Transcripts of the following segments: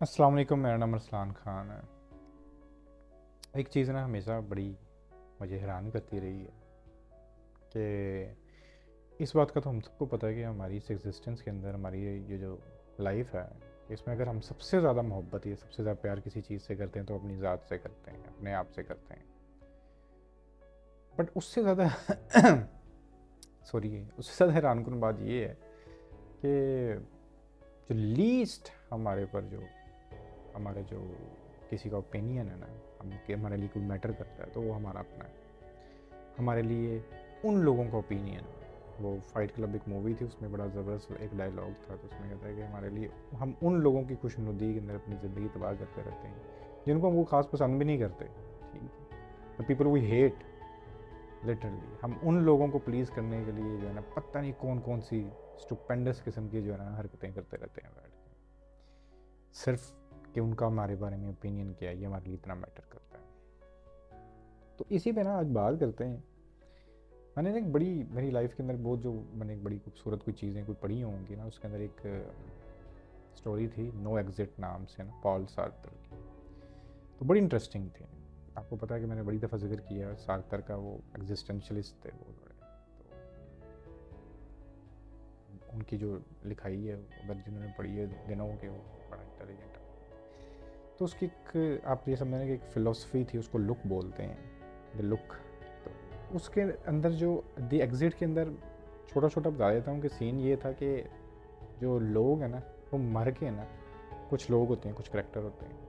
अस्सलाम वालेकुम। मेरा नाम अरसलान ख़ान है। एक चीज़ ना हमेशा बड़ी मुझे हैरान करती रही है कि इस बात का तो हम सबको पता है कि हमारी इस एग्जिस्टेंस के अंदर हमारी ये जो लाइफ है, इसमें अगर हम सबसे ज़्यादा मोहब्बत या सबसे ज़्यादा प्यार किसी चीज़ से करते हैं तो अपनी ज़ात से करते हैं, अपने आप से करते हैं। बट उससे ज़्यादा सॉरी, उससे ज़्यादा हैरानकुन बात ये है कि जो लीस्ट हमारे जो किसी का ओपिनियन है ना, हम कि हमारे लिए कोई मैटर करता है तो वो हमारा अपना है। हमारे लिए उन लोगों का ओपिनियन, वो फाइट क्लब एक मूवी थी, उसमें बड़ा ज़बरदस्त एक डायलॉग था, तो उसमें कहता है कि हमारे लिए हम उन लोगों की खुशनुदी के अंदर अपनी ज़िंदगी तबाह करते रहते हैं जिनको हम वो ख़ास पसंद भी नहीं करते। ठीक है, the people we hate, literally हम उन लोगों को प्लीज़ करने के लिए जो है ना पता नहीं कौन कौन सी स्टुपेंडस किस्म की जो है ना हरकतें करते रहते हैं बैठ के, सिर्फ कि उनका हमारे बारे में ओपिनियन क्या है, ये हमारे लिए इतना मैटर करता है। तो इसी पे ना आज बात करते हैं। मैंने एक बड़ी मेरी लाइफ के अंदर बहुत जो मैंने एक बड़ी खूबसूरत कोई चीज़ें कोई पढ़ी होंगी ना, उसके अंदर एक स्टोरी थी नो एग्जिट नाम से ना, पॉल सार्तर की। तो बड़ी इंटरेस्टिंग थी। आपको पता है कि मैंने बड़ी दफ़ा जिक्र किया सार्तर का, वो एग्जिस्टेंशलिस्ट थे वो बड़े। तो उनकी जो लिखाई है, अगर जिन्होंने पढ़ी है दिनों के, वो बड़ा इंटेलिजेंट है। तो उसकी एक आप ये समझें कि एक फ़िलोसफी थी, उसको लुक बोलते हैं, द लुक। तो उसके अंदर जो द एग्ज़िट के अंदर छोटा छोटा बता देता हूँ कि सीन ये था कि जो लोग हैं ना वो मर के ना, कुछ लोग होते हैं, कुछ करैक्टर होते हैं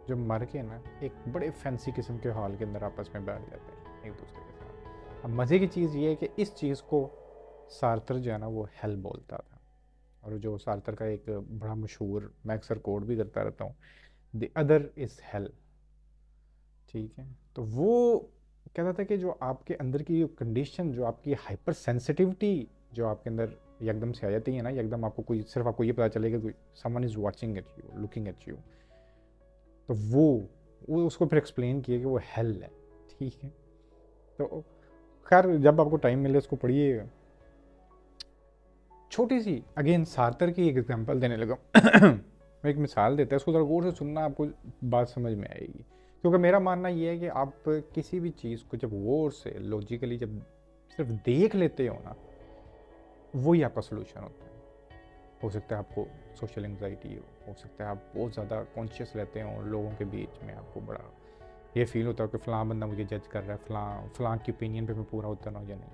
जो मर के ना एक बड़े फैंसी किस्म के हॉल के अंदर आपस में बैठ जाते हैं एक दूसरे के साथ। अब मज़े की चीज़ ये है कि इस चीज़ को सार्तर जो है ना वो हेल बोलता था। और जो सार्तर का एक बड़ा मशहूर, मैं अक्सर कोट भी करता रहता हूँ, द अदर इज़ हेल। ठीक है, तो वो कहता था कि जो आपके अंदर की कंडीशन, जो आपकी हाइपर सेंसिटिविटी जो आपके अंदर एकदम से आ जाती है ना, एकदम आपको कोई सिर्फ आपको ये पता चलेगा कोई someone is watching eight you, looking at you, तो वो उसको फिर एक्सप्लेन किया कि वो हेल है। ठीक है, तो खैर जब आपको टाइम मिले उसको पढ़िएगा। छोटी सी अगेन सार्तर की एक एग्जांपल देने लगा। मैं एक मिसाल देता है, उसको ज़रा गौर से सुनना, आपको बात समझ में आएगी। क्योंकि मेरा मानना ये है कि आप किसी भी चीज़ को जब गौर से लॉजिकली जब सिर्फ देख लेते हो ना, वही आपका सोल्यूशन होता है। हो सकता है आपको सोशल एंग्जाइटी हो सकता है आप बहुत ज़्यादा कॉन्शियस रहते हो लोगों के बीच में, आपको बड़ा ये फील होता है कि फ़लाँ बंदा मुझे जज कर रहा है, फ़लाँ की ओपिनियन पे मैं पूरा उतरना हो या नहीं।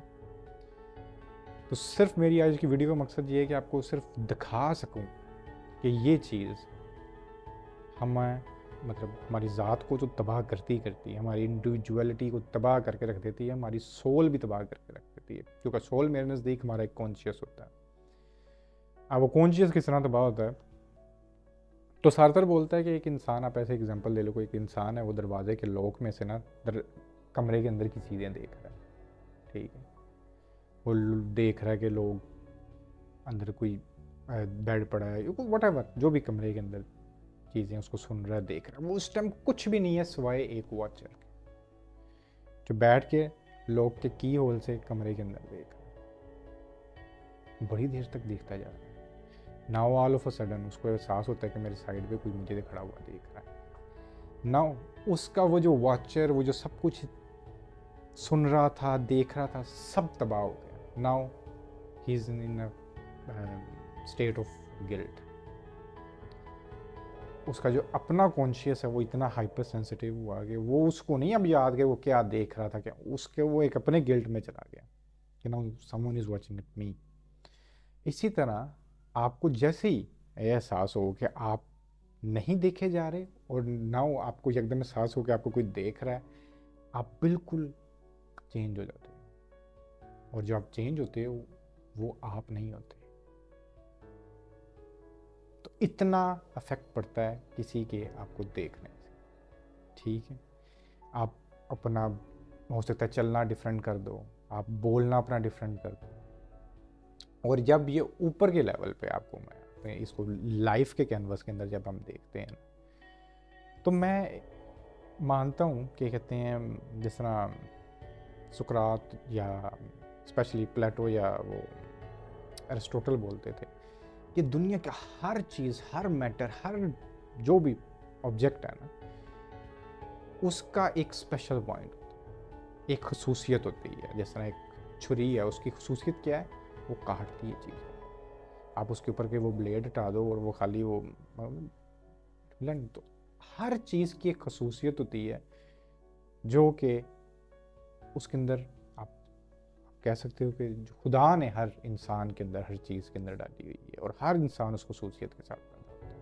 तो सिर्फ मेरी आज की वीडियो का मकसद ये है कि आपको सिर्फ दिखा सकूं कि ये चीज़ हमें, मतलब हमारी ज़ात को तो तबाह करती करती है, हमारी इंडिविजुअलिटी को तबाह करके रख देती है, हमारी सोल भी तबाह करके रख देती है। क्योंकि सोल मेरे नज़दीक हमारा एक कॉन्शियस होता है। अब वो कॉन्शियस किस तरह तबाह होता है, तो सार्थर बोलता है कि एक इंसान, आप ऐसे एग्जांपल ले लो, कोई एक इंसान है, वो दरवाजे के लॉक में से ना कमरे के अंदर की चीज़ें देख रहा है। ठीक है, वो देख रहा है कि लोग अंदर कोई बेड पड़ा है, वट एवर जो भी कमरे के अंदर चीज़ें, उसको सुन रहा है, देख रहा है। वो उस टाइम कुछ भी नहीं है सिवाय एक वॉचर जो बैठ के लोग के की होल से कमरे के अंदर देख रहा है, बड़ी देर तक देखता जा रहा है। Now all of a sudden उसको एहसास होता है कि मेरे साइड पे कोई मुझे खड़ा हुआ देख रहा है। नाउ उसका वो जो वॉचर, वो जो सब कुछ सुन रहा था, देख रहा था, सब तबाह हो गया। Now he is in a state of guilt. उसका जो अपना कॉन्शियस है वो इतना हाइपर सेंसिटिव हुआ कि वो उसको नहीं अब याद कि वो क्या देख रहा था, क्या उसके, वो एक अपने गिल्ट में चला गया कि now someone is watching it me. इसी तरह आपको जैसे ही एहसास हो कि आप नहीं देखे जा रहे, और नाउ आपको एकदम एहसास हो कि आपको कोई देख रहा है, आप बिल्कुल चेंज हो जाते हो। और जब आप चेंज होते हो वो आप नहीं होते। तो इतना अफेक्ट पड़ता है किसी के आपको देखने से। ठीक है, आप अपना, हो सकता है चलना डिफरेंट कर दो, आप बोलना अपना डिफरेंट कर दो। और जब ये ऊपर के लेवल पे आपको, मैं इसको लाइफ के कैनवस के अंदर जब हम देखते हैं, तो मैं मानता हूँ कि कहते हैं जिस तरह सुकरात या स्पेशली प्लेटो या वो एरिस्टोटल बोलते थे कि दुनिया का हर चीज़, हर मैटर, हर जो भी ऑब्जेक्ट है ना, उसका एक स्पेशल पॉइंट, एक खसूसियत होती है। जिस तरह एक छुरी है, उसकी खसूसियत क्या है, वो काटती है चीज़। आप उसके ऊपर के वो ब्लेड हटा दो और वो खाली वो ब्लेंड, तो हर चीज़ की एक खसूसियत होती है जो कि उसके अंदर आप कह सकते हो कि जो खुदा ने हर इंसान के अंदर, हर चीज़ के अंदर डाली हुई है, और हर इंसान उस खसूसियत के साथ पैदा होता है।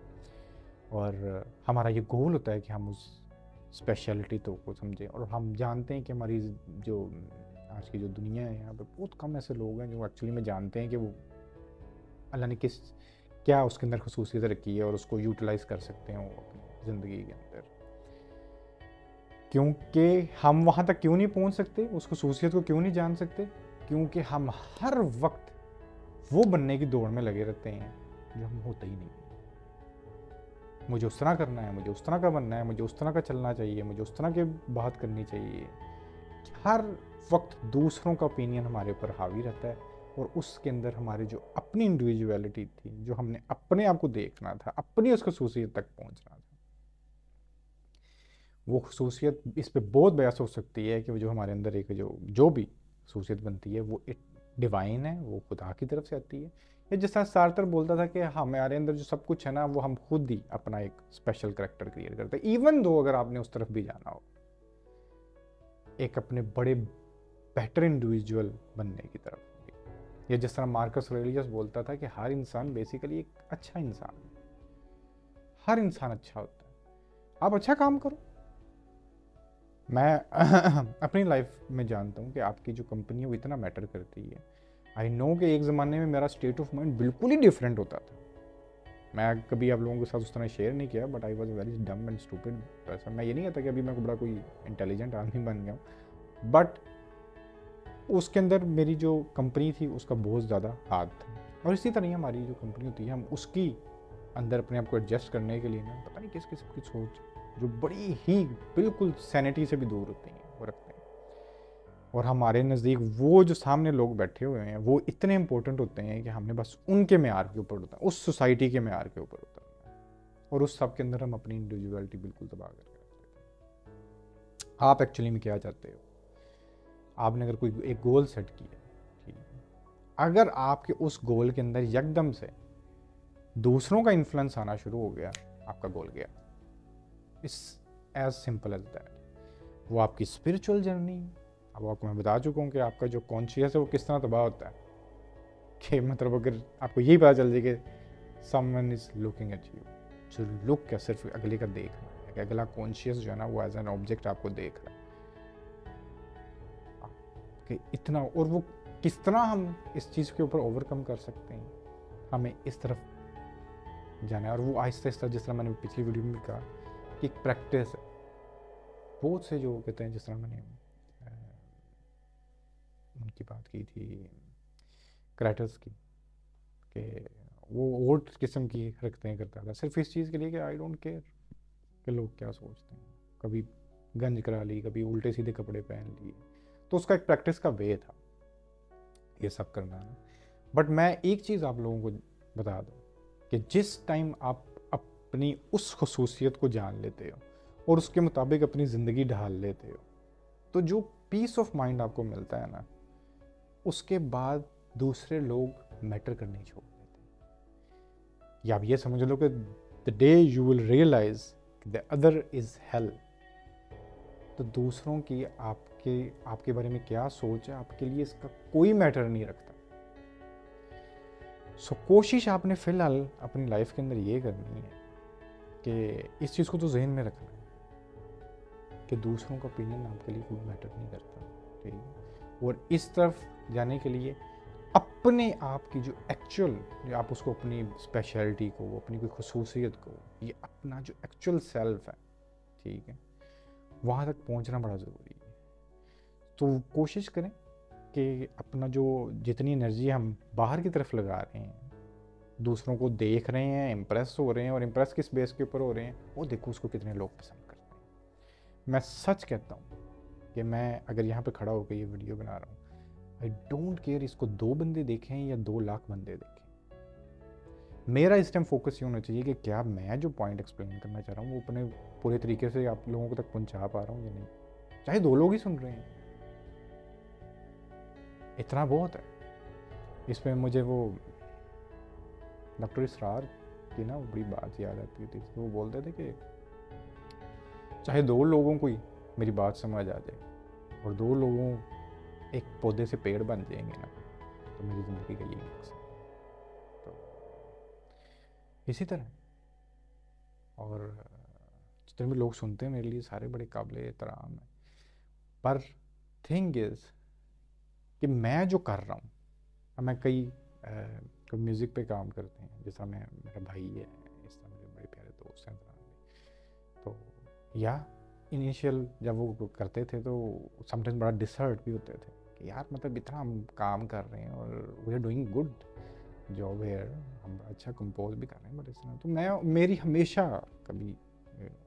और हमारा ये गोल होता है कि हम उस स्पेशलिटी तो को समझें। और हम जानते हैं कि हमारी जो आज की जो दुनिया है, यहाँ पे बहुत कम ऐसे लोग हैं जो एक्चुअली में जानते हैं कि वो अल्लाह ने किस क्या उसके अंदर खसूसियत रखी है और उसको यूटिलाइज़ कर सकते हैं वो अपनी ज़िंदगी के अंदर। क्योंकि हम वहाँ तक क्यों नहीं पहुँच सकते, उस खसूसियत को क्यों नहीं जान सकते, क्योंकि हम हर वक्त वो बनने की दौड़ में लगे रहते हैं जो हम होते ही नहीं। मुझे उस तरह करना है, मुझे उस तरह का बनना है, मुझे उस तरह का चलना चाहिए, मुझे उस तरह की बात करनी चाहिए। हर वक्त दूसरों का ओपिनियन हमारे ऊपर हावी रहता है, और उसके अंदर हमारी जो अपनी इंडिविजुअलिटी थी, जो हमने अपने आप को देखना था, अपनी उस खसूसियत तक पहुंचना था, वो खसूसियत इस पे बहुत बहस हो सकती है कि वो जो हमारे अंदर एक जो भी खसूसियत बनती है वो एक डिवाइन है, वो खुदा की तरफ से आती है। या जिस तरह सार्थर बोलता था कि हमारे अंदर जो सब कुछ है ना, वो हम खुद ही अपना एक स्पेशल करेक्टर क्रिएट करते हैं। इवन दो अगर आपने उस तरफ भी जाना हो, एक अपने बड़े बेटर इंडिविजुअल बनने की तरफ। या जिस तरह मार्कस ऑरेलियस बोलता था कि हर इंसान बेसिकली एक अच्छा इंसान है, हर इंसान अच्छा होता है, आप अच्छा काम करो। मैं अपनी लाइफ में जानता हूँ कि आपकी जो कंपनी है वो इतना मैटर करती है। आई नो कि एक ज़माने में मेरा स्टेट ऑफ माइंड बिल्कुल ही डिफरेंट होता था। मैं कभी आप लोगों के साथ उस तरह शेयर नहीं किया, बट आई वॉज वेरी डम एंड स्टूपिड पर्सन। मैं ये नहीं कहता कि अभी मैं बड़ा कोई इंटेलिजेंट आदमी बन गया हूँ, बट उसके अंदर मेरी जो कंपनी थी उसका बहुत ज़्यादा हाथ था। और इसी तरह ही हमारी जो कंपनी होती है, हम उसकी अंदर अपने आप को एडजस्ट करने के लिए ना, पता नहीं किस किस्म की सोच जो बड़ी ही बिल्कुल सैनिटी से भी दूर होती हैं वो रखते हैं। और हमारे नज़दीक वो जो सामने लोग बैठे हुए हैं वो इतने इंपॉर्टेंट होते हैं कि हमने बस उनके मेयार के ऊपर होता है, उस सोसाइटी के मेयार के ऊपर होता है, और उस सब के अंदर हम अपनी इंडिविजुअलिटी बिल्कुल तबाह करके रख देते हैं। आप एक्चुअली में क्या चाहते हो? आपने अगर कोई एक गोल सेट किया, ठीक है, अगर आपके उस गोल के अंदर एकदम से दूसरों का इन्फ्लुएंस आना शुरू हो गया, आपका गोल गया। It's as simple as that. वो आपकी स्पिरिचुअल जर्नी, अब आपको मैं बता चुका हूँ कि आपका जो कॉन्शियस है वो किस तरह तबाह होता है। कि मतलब अगर आपको यही पता चल जाए कि someone is looking at you, जो लुक क्या सिर्फ अगले का देख रहा है, कि अगला कॉन्शियस जो है ना वो एज एन ऑब्जेक्ट आपको देख रहा है कि इतना। और वो किस तरह हम इस चीज़ के ऊपर ओवरकम कर सकते हैं, हमें इस तरफ जाना है। और वो आहिस्ता आहिस्ता, जिस तरह मैंने पिछली वीडियो में कहा कि एक प्रैक्टिस है। बहुत से जो कहते हैं, जिस तरह मैंने उनकी बात की थी क्रेटस की, कि वो और किस्म की हरकतें करता था सिर्फ इस चीज़ के लिए कि आई डोंट केयर कि लोग क्या सोचते हैं। कभी गंज करा ली, कभी उल्टे सीधे कपड़े पहन लिए, तो उसका एक प्रैक्टिस का वे था ये सब करना ना। बट मैं एक चीज़ आप लोगों को बता दूँ कि जिस टाइम आप अपनी उस खसूसियत को जान लेते हो और उसके मुताबिक अपनी ज़िंदगी ढाल लेते हो, तो जो पीस ऑफ माइंड आपको मिलता है ना, उसके बाद दूसरे लोग मैटर करने छोड़ देते हैं। या आप ये समझ लो कि the day you will realise the other is hell, तो दूसरों की आपके बारे में क्या सोच है, आपके लिए इसका कोई मैटर नहीं रखता। सो कोशिश आपने फ़िलहाल अपनी लाइफ के अंदर ये करनी है कि इस चीज़ को तो जहन में रखना है कि दूसरों का ओपिनियन आपके लिए कोई मैटर नहीं करता, ठीक है। और इस तरफ जाने के लिए अपने आप की जो एक्चुअल, जो आप उसको अपनी स्पेशलिटी को, अपनी कोई खसूसियत को, ये अपना जो एक्चुअल सेल्फ है, ठीक है, वहाँ तक पहुँचना बड़ा ज़रूरी है। तो कोशिश करें कि अपना जो जितनी एनर्जी हम बाहर की तरफ लगा रहे हैं, दूसरों को देख रहे हैं, इम्प्रेस हो रहे हैं, और इम्प्रेस किस बेस के ऊपर हो रहे हैं, वो देखो उसको कितने लोग पसंद करते हैं। मैं सच कहता हूँ कि मैं अगर यहाँ पे खड़ा होकर ये वीडियो बना रहा हूँ, आई डोंट केयर इसको 2 बंदे देखें या 2 लाख बंदे देखें। मेरा इस टाइम फोकस ये होना चाहिए कि क्या मैं जो पॉइंट एक्सप्लेन करना चाह रहा हूँ वो अपने पूरे तरीके से आप लोगों को तक पहुँचा पा रहा हूँ या नहीं, चाहे 2 लोग ही सुन रहे हैं, इतना बहुत है। इस पर मुझे वो डॉक्टर इसरार की ना बड़ी बात याद आती थी। वो बोलते थे कि चाहे 2 लोगों को ही मेरी बात समझ आ जाए और 2 लोगों एक पौधे से पेड़ बन जाएंगे ना, तो मेरी ज़िंदगी का यही मकसद है। तो इसी तरह, और जितने भी लोग सुनते हैं मेरे लिए सारे बड़े काबिल एहतराम हैं, पर थिंग इज़ कि मैं जो कर रहा हूँ, मैं कोई म्यूज़िक पे काम करते हैं, जैसा मैं, मेरा भाई है, इस तरह मेरे बड़े प्यारे दोस्त हैं, तो या इनिशियल जब वो करते थे तो समटाइम्स बड़ा डिसहर्ट भी होते थे कि यार मतलब इतना हम काम कर रहे हैं और we are doing good job here, हम अच्छा कंपोज भी कर रहे हैं, बट इस तरह तो मैं, मेरी हमेशा कभी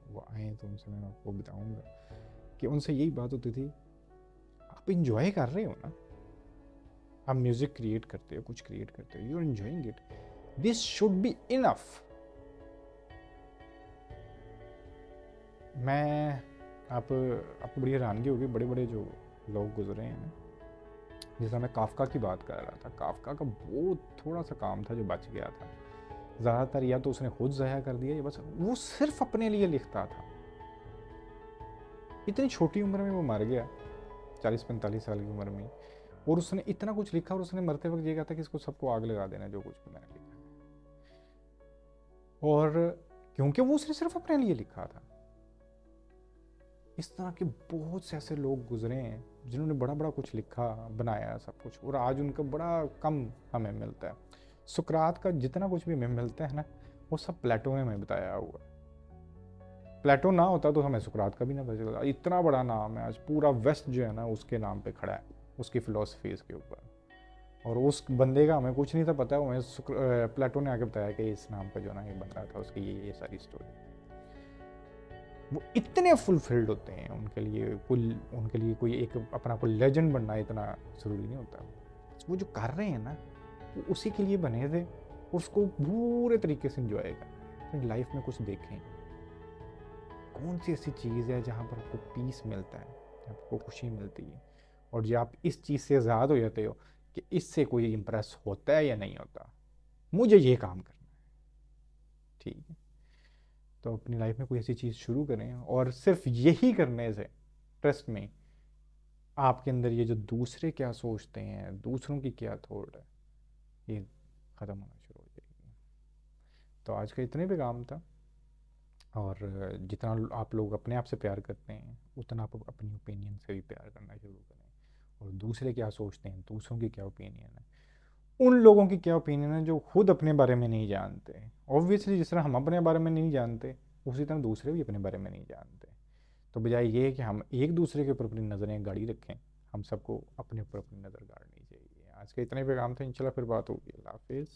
वो आए तो उनसे मैं आपको बताऊँगा कि उनसे यही बात होती थी, आप इंजॉय कर रहे हो ना, आप म्यूज़िक क्रिएट करते हो, कुछ क्रिएट करते हो, you are enjoying it, this should be enough. मैं आपको बड़ी हैरानगी होगी, बड़े बड़े जो लोग गुजरे हैं ना, जैसा मैं काफका की बात कर रहा था, काफका का बहुत थोड़ा सा काम था जो बच गया था, ज़्यादातर या तो उसने खुद ज़ाया कर दिया या बस वो सिर्फ अपने लिए लिखता था। इतनी छोटी उम्र में वो मर गया, 40-45 साल की उम्र में, और उसने इतना कुछ लिखा और उसने मरते वक्त ये कहा था कि इसको सबको आग लगा देना जो कुछ भी मैंने लिखा है, और क्योंकि वो उसने सिर्फ अपने लिए लिखा था। इस तरह के बहुत से ऐसे लोग गुजरे हैं जिन्होंने बड़ा बड़ा कुछ लिखा, बनाया सब कुछ, और आज उनका बड़ा कम हमें मिलता है। सुकरात का जितना कुछ भी हमें मिलता है ना, वो सब प्लेटो ने हमें बताया हुआ। प्लेटो ना होता तो हमें सुकरात का भी ना पता चलता। इतना बड़ा नाम है, आज पूरा वेस्ट जो है ना उसके नाम पे खड़ा है, उसकी फ़िलोसफीज़ के ऊपर, और उस बंदे का हमें कुछ नहीं था पता, हमें प्लेटो ने आके बताया कि इस नाम पर जो ना ये बंदा था, उसकी ये सारी स्टोरी। वो इतने फुलफिल्ड होते हैं, उनके लिए कोई एक अपना कोई लेजेंड बनना इतना ज़रूरी नहीं होता। वो जो कर रहे हैं ना, वो उसी के लिए बने थे, उसको पूरे तरीके से इंजॉय करें, अपनी लाइफ में कुछ देखें, कौन सी ऐसी चीज़ है जहाँ पर आपको पीस मिलता है, आपको खुशी मिलती है, और जब आप इस चीज़ से आज़ाद हो जाते हो कि इससे कोई इम्प्रेस होता है या नहीं होता, मुझे ये काम करना है, ठीक है। तो अपनी लाइफ में कोई ऐसी चीज़ शुरू करें, और सिर्फ यही करने से, ट्रस्ट में, आपके अंदर ये जो दूसरे क्या सोचते हैं, दूसरों की क्या थॉट है, ये ख़त्म होना शुरू हो जाएगी। तो आज का इतने पे काम था, और जितना आप लोग अपने आप से प्यार करते हैं उतना आप अपनी ओपिनियन से भी प्यार करना शुरू करें, और दूसरे क्या सोचते हैं, दूसरों की क्या ओपिनियन है, उन लोगों की क्या ओपिनियन है जो खुद अपने बारे में नहीं जानते। ऑब्वियसली जिस तरह हम अपने बारे में नहीं जानते, उसी तरह दूसरे भी अपने बारे में नहीं जानते। तो बजाय ये कि हम एक दूसरे के ऊपर अपनी नज़रें गाड़ी रखें, हम सबको अपने ऊपर अपनी नज़र गाड़नी चाहिए। आज के इतने पैगाम थे, इंशाल्लाह फिर बात होगी। अल्लाह हाफिज़।